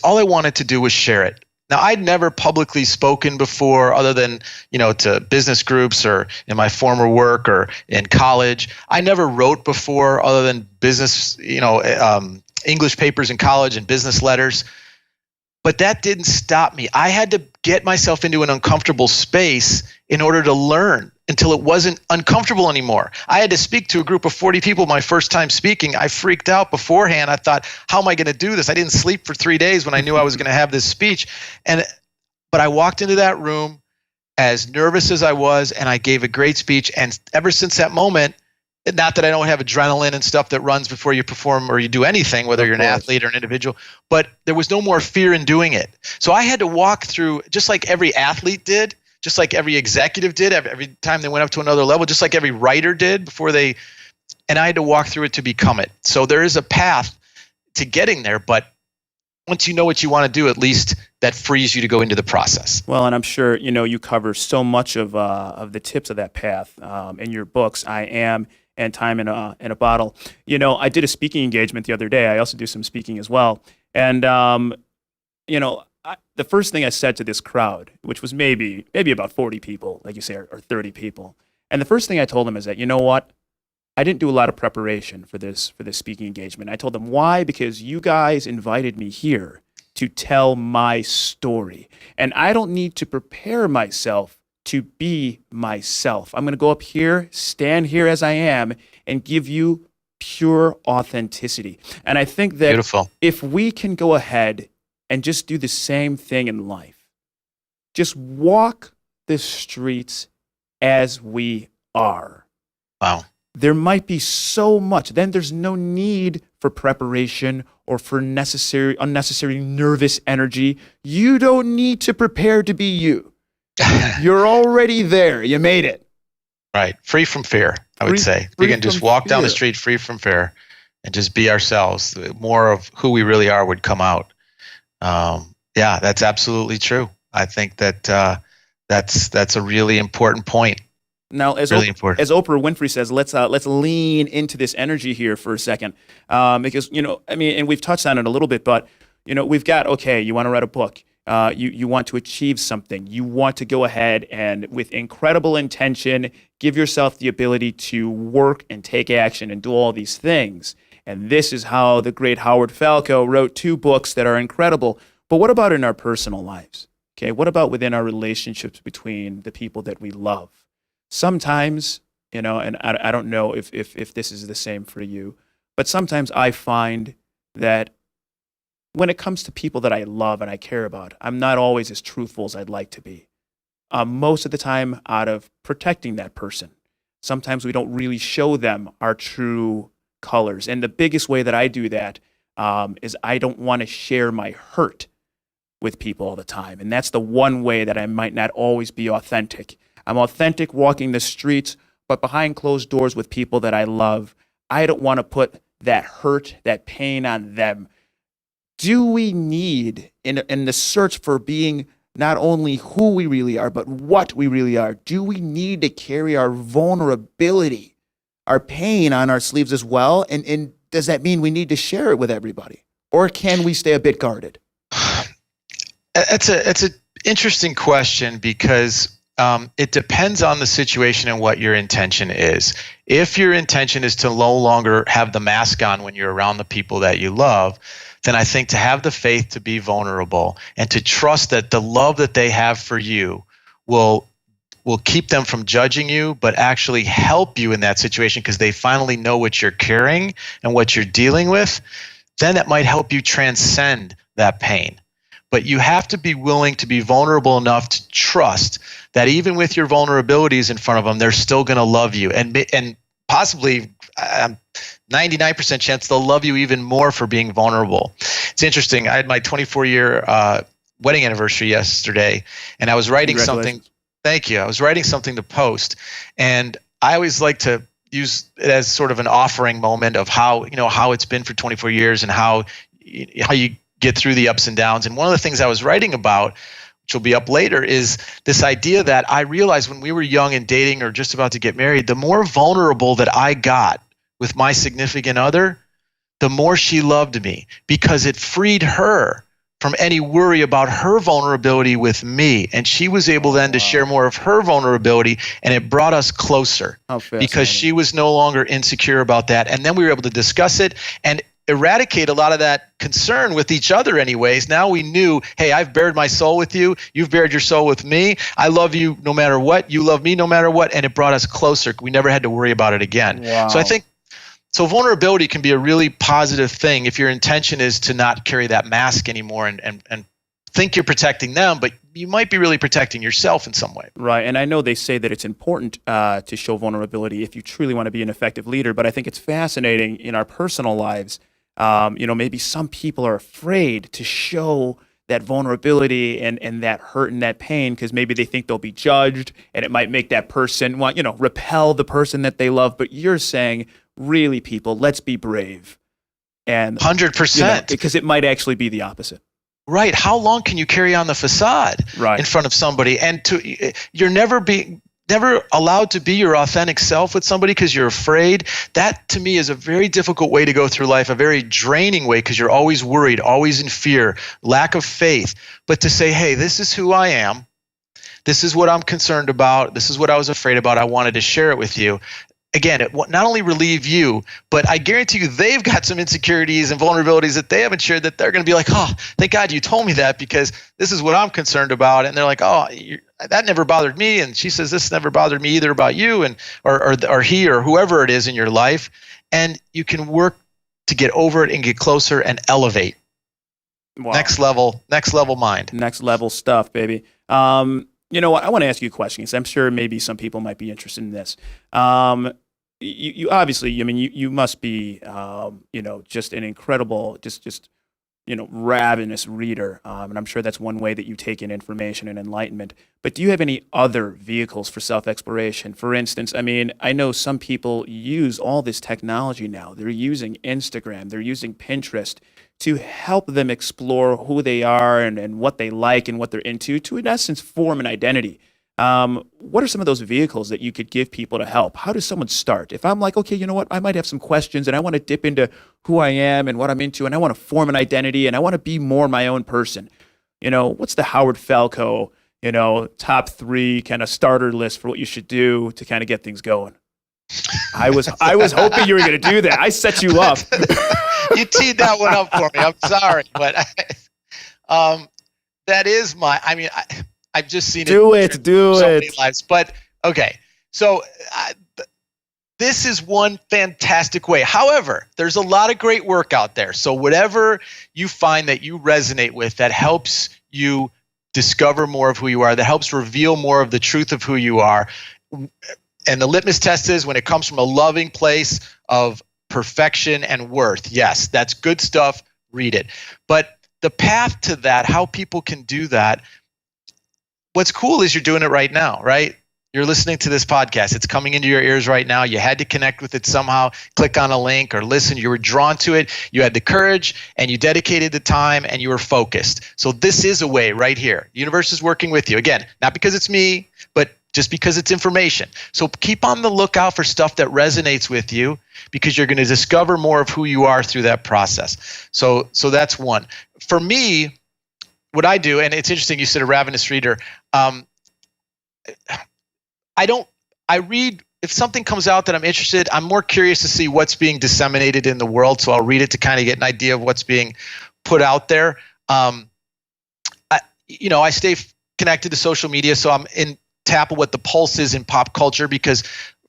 all I wanted to do was share it. Now, I'd never publicly spoken before, other than, to business groups or in my former work or in college. I never wrote before, other than business, English papers in college and business letters. But that didn't stop me. I had to get myself into an uncomfortable space in order to learn until it wasn't uncomfortable anymore. I had to speak to a group of 40 people my first time speaking. I freaked out beforehand. I thought, how am I going to do this? I didn't sleep for 3 days when I knew I was going to have this speech. But I walked into that room as nervous as I was, and I gave a great speech. And ever since that moment, not that I don't have adrenaline and stuff that runs before you perform or you do anything, whether you're an athlete or an individual, but there was no more fear in doing it. So I had to walk through, just like every athlete did, just like every executive did, every time they went up to another level, just like every writer did and I had to walk through it to become it. So there is a path to getting there, but once you know what you want to do, at least that frees you to go into the process. Well, and I'm sure, you cover so much of the tips of that path in your books, I Am, and Time in a Bottle. I did a speaking engagement the other day. I also do some speaking as well. And, the first thing I said to this crowd, which was maybe about 40 people, like you say, or 30 people. And the first thing I told them is that, you know what? I didn't do a lot of preparation for this speaking engagement. I told them, why? Because you guys invited me here to tell my story. And I don't need to prepare myself to be myself. I'm going to go up here, stand here as I am, and give you pure authenticity. And I think that Beautiful. If we can go ahead and just do the same thing in life, just walk the streets as we are. Wow. There might be so much. Then there's no need for preparation or for unnecessary nervous energy. You don't need to prepare to be you. You're already there. You made it. Right. Free from fear, I would say. We can just walk down the street free from fear and just be ourselves. More of who we really are would come out. Yeah, that's absolutely true. I think that that's a really important point. Now, as really as Oprah Winfrey says, let's lean into this energy here for a second, because and we've touched on it a little bit, but we've got you want to write a book, you want to achieve something, you want to go ahead and with incredible intention give yourself the ability to work and take action and do all these things, and this is how the great Howard Falco wrote 2 books that are incredible. But what about in our personal lives? Okay, what about within our relationships between the people that we love? Sometimes, and I don't know if this is the same for you, but sometimes I find that when it comes to people that I love and I care about, I'm not always as truthful as I'd like to be. Most of the time out of protecting that person. Sometimes we don't really show them our true colors. And the biggest way that I do that is I don't want to share my hurt with people all the time. And that's the one way that I might not always be authentic. I'm authentic walking the streets, but behind closed doors with people that I love, I don't want to put that hurt, that pain on them. Do we need, in the search for being not only who we really are, but what we really are, do we need to carry our vulnerability, our pain on our sleeves as well? And does that mean we need to share it with everybody? Or can we stay a bit guarded? It's an interesting question because it depends on the situation and what your intention is. If your intention is to no longer have the mask on when you're around the people that you love, then I think to have the faith to be vulnerable and to trust that the love that they have for you will keep them from judging you, but actually help you in that situation because they finally know what you're carrying and what you're dealing with, then that might help you transcend that pain. But you have to be willing to be vulnerable enough to trust that even with your vulnerabilities in front of them, they're still going to love you. And possibly 99% chance they'll love you even more for being vulnerable. It's interesting. I had my 24-year wedding anniversary yesterday, and I was writing something. Thank you. I was writing something to post, and I always like to use it as sort of an offering moment of how it's been for 24 years and how you get through the ups and downs. And one of the things I was writing about, which will be up later, is this idea that I realized when we were young and dating or just about to get married, the more vulnerable that I got with my significant other, the more she loved me because it freed her from any worry about her vulnerability with me. And she was able then to share more of her vulnerability, and it brought us closer because she was no longer insecure about that. And then we were able to discuss it. And eradicate a lot of that concern with each other anyways. Now we knew, hey, I've bared my soul with you. You've bared your soul with me. I love you no matter what. You love me no matter what. And it brought us closer. We never had to worry about it again. Wow. So I think, so vulnerability can be a really positive thing if your intention is to not carry that mask anymore and think you're protecting them, but you might be really protecting yourself in some way. Right, and I know they say that it's important to show vulnerability if you truly want to be an effective leader, but I think it's fascinating in our personal lives. Maybe some people are afraid to show that vulnerability and that hurt and that pain because maybe they think they'll be judged and it might make that person repel the person that they love. But you're saying, really, people, let's be brave. And 100%. Because it might actually be the opposite. Right. How long can you carry on the facade in front of somebody? And you're never allowed to be your authentic self with somebody because you're afraid. That to me is a very difficult way to go through life, a very draining way because you're always worried, always in fear, lack of faith. But to say, hey, this is who I am. This is what I'm concerned about. This is what I was afraid about. I wanted to share it with you. Again, it not only relieve you, but I guarantee you they've got some insecurities and vulnerabilities that they haven't shared that they're going to be like, oh, thank God you told me that because this is what I'm concerned about. And they're like, oh, that never bothered me. And she says, this never bothered me either about you and or he or whoever it is in your life. And you can work to get over it and get closer and elevate. Wow. Next level mind. Next level stuff, baby. You know what? I want to ask you a question because I'm sure maybe some people might be interested in this. You obviously, I mean, you must be, just an incredible, ravenous reader. And I'm sure that's one way that you take in information and enlightenment. But do you have any other vehicles for self-exploration? For instance, I mean, I know some people use all this technology now. They're using Instagram. They're using Pinterest to help them explore who they are and what they like and what they're into to, in essence, form an identity. What are some of those vehicles that you could give people to help? How does someone start? If I'm like, okay, you know what, I might have some questions and I want to dip into who I am and what I'm into and I want to form an identity and I want to be more my own person. What's the Howard Falco, top 3 kind of starter list for what you should do to kind of get things going? I was hoping you were going to do that. I set you up. You teed that one up for me. I'm sorry, but that is I've just seen do it. Many lives. But okay, so this is one fantastic way. However, there's a lot of great work out there. So whatever you find that you resonate with, that helps you discover more of who you are, that helps reveal more of the truth of who you are. And the litmus test is when it comes from a loving place of perfection and worth. Yes, that's good stuff. Read it. But the path to that, how people can do that, what's cool is you're doing it right now, right? You're listening to this podcast. It's coming into your ears right now. You had to connect with it somehow, click on a link or listen. You were drawn to it. You had the courage and you dedicated the time and you were focused. So this is a way right here. The universe is working with you. Again, not because it's me, but just because it's information. So keep on the lookout for stuff that resonates with you because you're going to discover more of who you are through that process. So that's one. For me, what I do, and it's interesting, you said a ravenous reader. I read, if something comes out that I'm interested, I'm more curious to see what's being disseminated in the world. So I'll read it to kind of get an idea of what's being put out there. I stay connected to social media, so I'm in tap of what the pulse is in pop culture because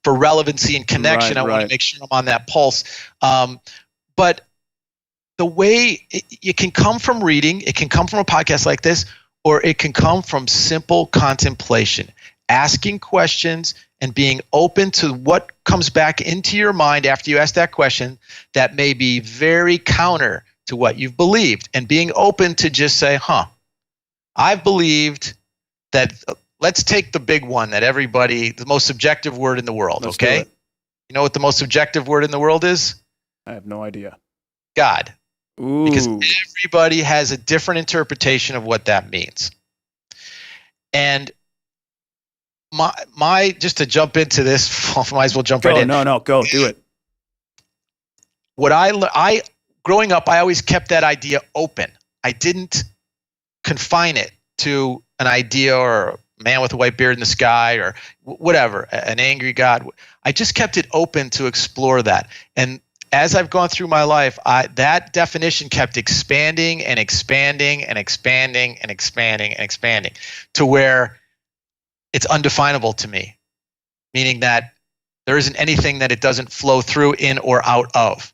for relevancy and connection, I want to make sure I'm on that pulse. But the way it can come from reading, it can come from a podcast like this, or it can come from simple contemplation, asking questions and being open to what comes back into your mind after you ask that question that may be very counter to what you've believed, and being open to just say, I've believed that. Let's take the big one that the most subjective word in the world, okay? You know what the most subjective word in the world is? I have no idea. God. Ooh. Because everybody has a different interpretation of what that means. And my just to jump into this, might as well jump right in. No, go, do it. What I growing up, I always kept that idea open. I didn't confine it to an idea or a man with a white beard in the sky or whatever, an angry God. I just kept it open to explore that. And as I've gone through my life, that definition kept expanding and expanding and expanding and expanding and expanding to where it's undefinable to me, meaning that there isn't anything that it doesn't flow through, in, or out of.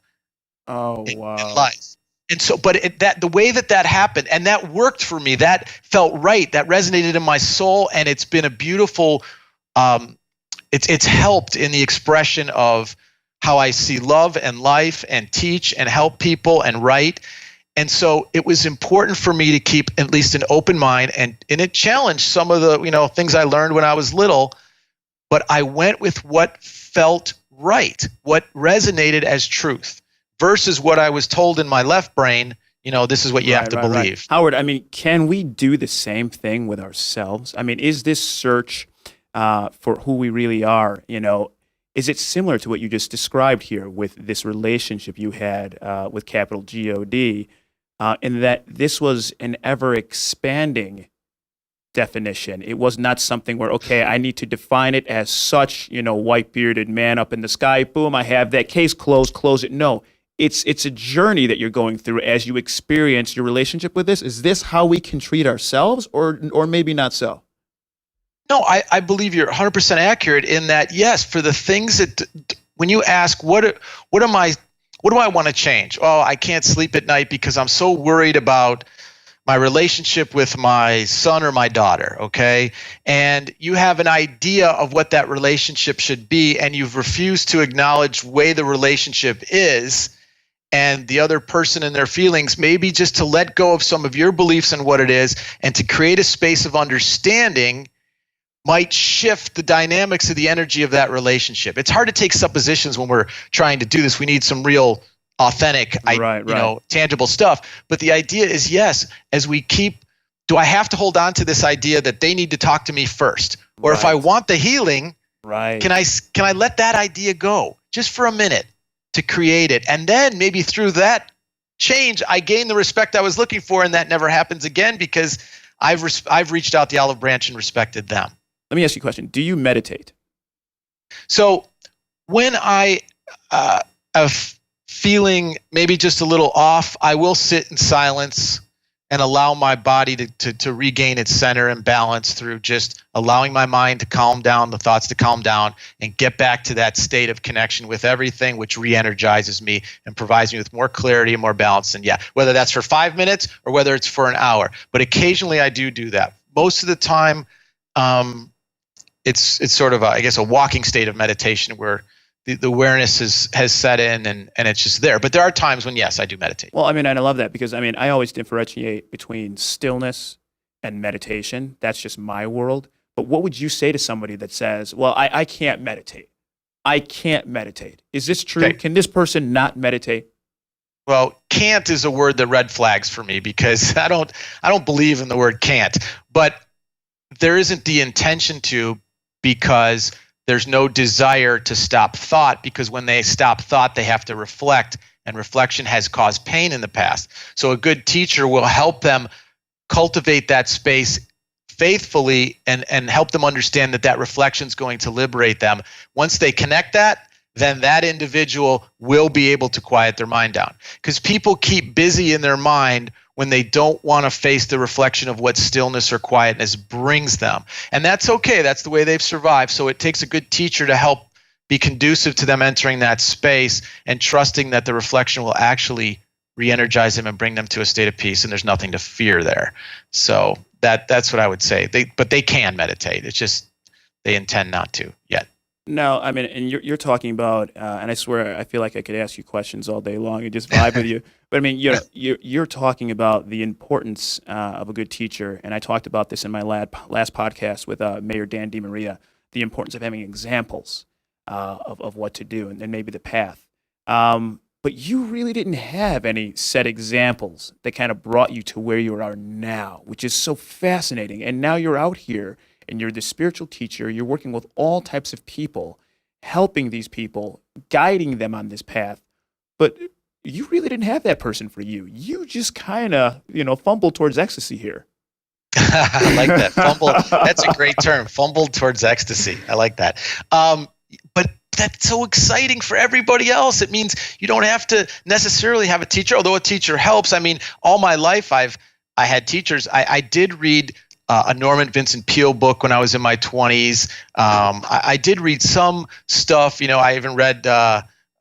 Oh, wow. In life. And so, but the way that happened, and that worked for me, that felt right, that resonated in my soul, and it's been a beautiful, it's helped in the expression of how I see love and life and teach and help people and write. And so it was important for me to keep at least an open mind, and it challenged some of the things I learned when I was little, but I went with what felt right, what resonated as truth, versus what I was told in my left brain, this is what you have to believe. Right. Howard, I mean, can we do the same thing with ourselves? I mean, is this search for who we really are, is it similar to what you just described here with this relationship you had with capital G-O-D, in that this was an ever-expanding definition? It was not something where, okay, I need to define it as such, white-bearded man up in the sky, boom, I have that, case closed, close it. No. It's a journey that you're going through as you experience your relationship with this. Is this how we can treat ourselves, or maybe not so? No, I believe you're 100% accurate in that. Yes, for the things that when you ask, what do I want to change? Oh, I can't sleep at night because I'm so worried about my relationship with my son or my daughter, okay? And you have an idea of what that relationship should be, and you've refused to acknowledge the way the relationship is, and the other person and their feelings, maybe just to let go of some of your beliefs and what it is, and to create a space of understanding might shift the dynamics of the energy of that relationship. It's hard to take suppositions when we're trying to do this. We need some real authentic, tangible stuff. But the idea is, yes, as we do I have to hold on to this idea that they need to talk to me first? Or if I want the healing, can I let that idea go just for a minute to create it? And then maybe through that change, I gain the respect I was looking for, and that never happens again because I've reached out the olive branch and respected them. Let me ask you a question. Do you meditate? So when I am feeling maybe just a little off, I will sit in silence and allow my body to regain its center and balance through just allowing my mind to calm down, the thoughts to calm down, and get back to that state of connection with everything, which re-energizes me and provides me with more clarity and more balance. And whether that's for 5 minutes or whether it's for an hour. But occasionally I do that. Most of the time, it's sort of a walking state of meditation where the awareness has set in and it's just there. But there are times when, yes, I do meditate. Well, I mean, and I love that because, I mean, I always differentiate between stillness and meditation. That's just my world. But what would you say to somebody that says, well, I can't meditate? I can't meditate. Is this true? Okay. Can this person not meditate? Well, can't is a word that red flags for me because I don't believe in the word can't. But there isn't the intention to, because there's no desire to stop thought, because when they stop thought, they have to reflect, and reflection has caused pain in the past. So a good teacher will help them cultivate that space faithfully and help them understand that reflection is going to liberate them. Once they connect that, then that individual will be able to quiet their mind down. Because people keep busy in their mind when they don't want to face the reflection of what stillness or quietness brings them. And that's okay. That's the way they've survived. So it takes a good teacher to help be conducive to them entering that space and trusting that the reflection will actually re-energize them and bring them to a state of peace, and there's nothing to fear there. So that's what I would say. But they can meditate. It's just they intend not to yet. No, I mean, and you're talking about, and I swear I feel like I could ask you questions all day long and just vibe with you. But I mean, you're talking about the importance of a good teacher, and I talked about this in my last podcast with Mayor Dan DiMaria, the importance of having examples of what to do and maybe the path. But you really didn't have any set examples that kind of brought you to where you are now, which is so fascinating. And now you're out here, and you're the spiritual teacher. You're working with all types of people, helping these people, guiding them on this path. But you really didn't have that person for you. You just kind of, fumbled towards ecstasy here. I like that. Fumble. That's a great term. Fumbled towards ecstasy. I like that. But that's so exciting for everybody else. It means you don't have to necessarily have a teacher, although a teacher helps. I mean, all my life I had teachers. I did read a Norman Vincent Peale book when I was in my 20s. I did read some stuff. I even read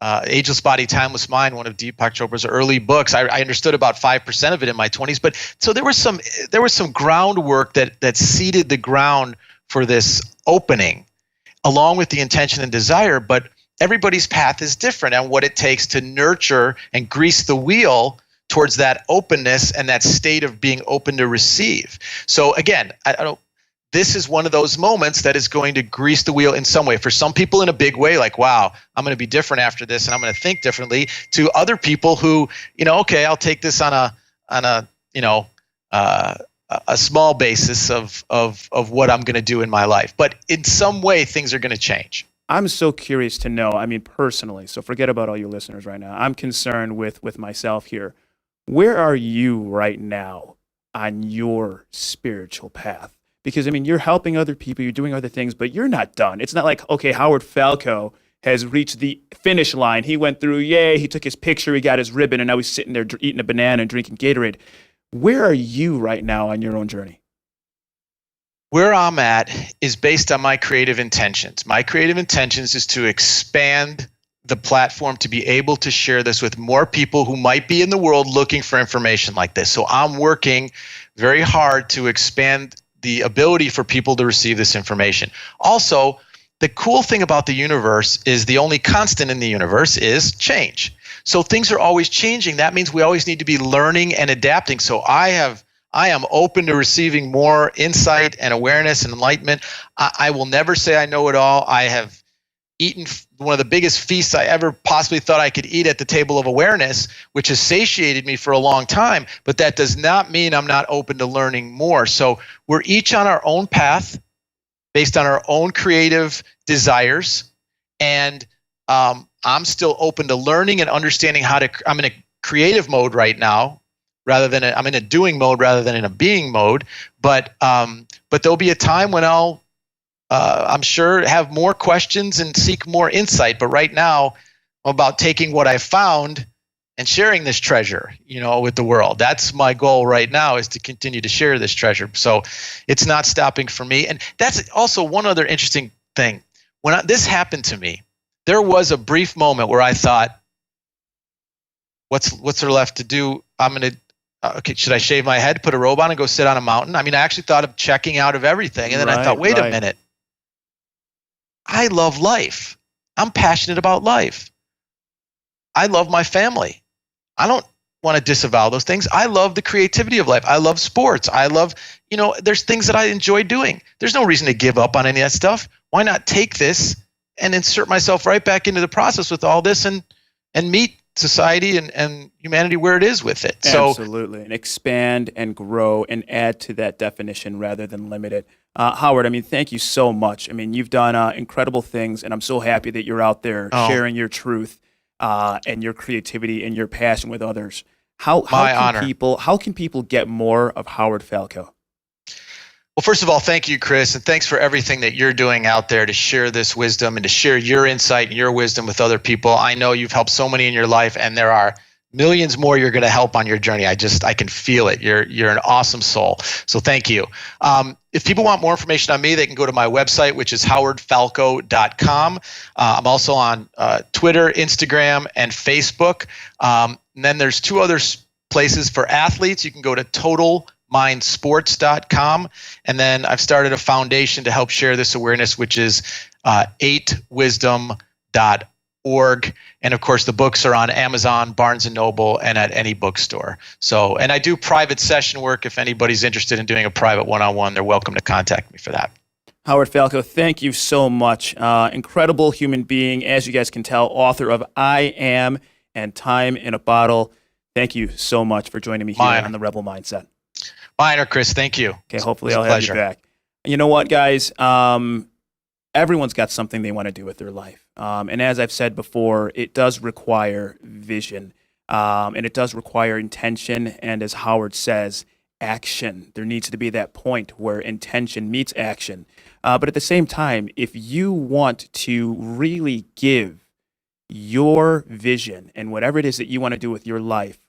Ageless Body, Timeless Mind, one of Deepak Chopra's early books. I understood about 5% of it in my 20s. But so there was some groundwork that seeded the ground for this opening, along with the intention and desire. But everybody's path is different, and what it takes to nurture and grease the wheel towards that openness and that state of being open to receive. So again, this is one of those moments that is going to grease the wheel in some way. For some people in a big way, like, wow, I'm going to be different after this and I'm going to think differently. To other people who, okay, I'll take this on a small basis of what I'm going to do in my life. But in some way, things are going to change. I'm so curious to know, personally, so forget about all you listeners right now. I'm concerned with myself here. Where are you right now on your spiritual path? Because, you're helping other people, you're doing other things, but you're not done. It's not like, okay, Howard Falco has reached the finish line. He went through, yay, he took his picture, he got his ribbon, and now he's sitting there eating a banana and drinking Gatorade. Where are you right now on your own journey? Where I'm at is based on my creative intentions. My creative intentions is to expand the platform to be able to share this with more people who might be in the world looking for information like this. So I'm working very hard to expand the ability for people to receive this information. Also, the cool thing about the universe is the only constant in the universe is change. So things are always changing. That means we always need to be learning and adapting. So I am open to receiving more insight and awareness and enlightenment. I will never say I know it all. I have eaten one of the biggest feasts I ever possibly thought I could eat at the table of awareness, which has satiated me for a long time. But that does not mean I'm not open to learning more. So we're each on our own path based on our own creative desires. And I'm still open to learning and understanding I'm in a creative mode right now, I'm in a doing mode rather than in a being mode. But there'll be a time when I'm sure have more questions and seek more insight. But right now, I'm about taking what I found and sharing this treasure, with the world. That's my goal right now, is to continue to share this treasure. So it's not stopping for me. And that's also one other interesting thing. When this happened to me, there was a brief moment where I thought, what's there left to do? Okay, should I shave my head, put a robe on, and go sit on a mountain? I actually thought of checking out of everything. And then I thought, wait a minute. I love life. I'm passionate about life. I love my family. I don't want to disavow those things. I love the creativity of life. I love sports. I love, there's things that I enjoy doing. There's no reason to give up on any of that stuff. Why not take this and insert myself right back into the process with all this and meet society and humanity where it is with it. Absolutely. And expand and grow and add to that definition rather than limit it. Howard, thank you so much. You've done incredible things, and I'm so happy that you're out there sharing your truth and your creativity and your passion with others. How can people get more of Howard Falco? Well, first of all, thank you, Chris, and thanks for everything that you're doing out there to share this wisdom and to share your insight and your wisdom with other people. I know you've helped so many in your life, and there are millions more you're going to help on your journey. I can feel it. You're an awesome soul. So thank you. If people want more information on me, they can go to my website, which is howardfalco.com. I'm also on Twitter, Instagram, and Facebook. And then there's two other places for athletes. You can go to totalmindsports.com. And then I've started a foundation to help share this awareness, which is 8wisdom.org. And of course, the books are on Amazon, Barnes & Noble, and at any bookstore. So, and I do private session work. If anybody's interested in doing a private one-on-one, they're welcome to contact me for that. Howard Falco, thank you so much. Incredible human being, as you guys can tell, author of I Am and Time in a Bottle. Thank you so much for joining me here on The Rebel Mindset. Minor, Chris. Thank you. Okay, hopefully I'll have you back. You know what, guys? Everyone's got something they want to do with their life. And as I've said before, it does require vision, and it does require intention, and as Howard says, action. There needs to be that point where intention meets action. But at the same time, if you want to really give your vision and whatever it is that you want to do with your life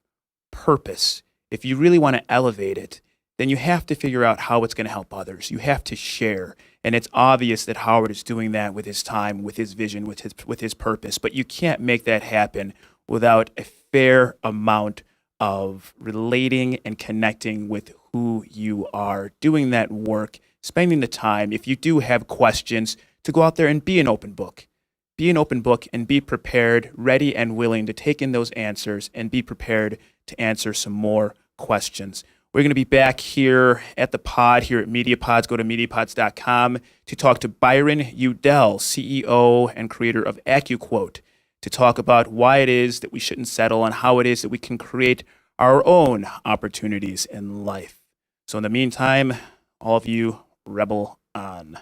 purpose, if you really want to elevate it, then you have to figure out how it's going to help others. You have to share. And it's obvious that Howard is doing that with his time, with his vision, with his purpose. But you can't make that happen without a fair amount of relating and connecting with who you are, doing that work, spending the time. If you do have questions, to go out there and be an open book. Be an open book and be prepared, ready and willing to take in those answers and be prepared to answer some more questions. We're going to be back here at the pod here at MediaPods. Go to MediaPods.com to talk to Byron Udell, CEO and creator of AccuQuote, to talk about why it is that we shouldn't settle and how it is that we can create our own opportunities in life. So in the meantime, all of you, rebel on.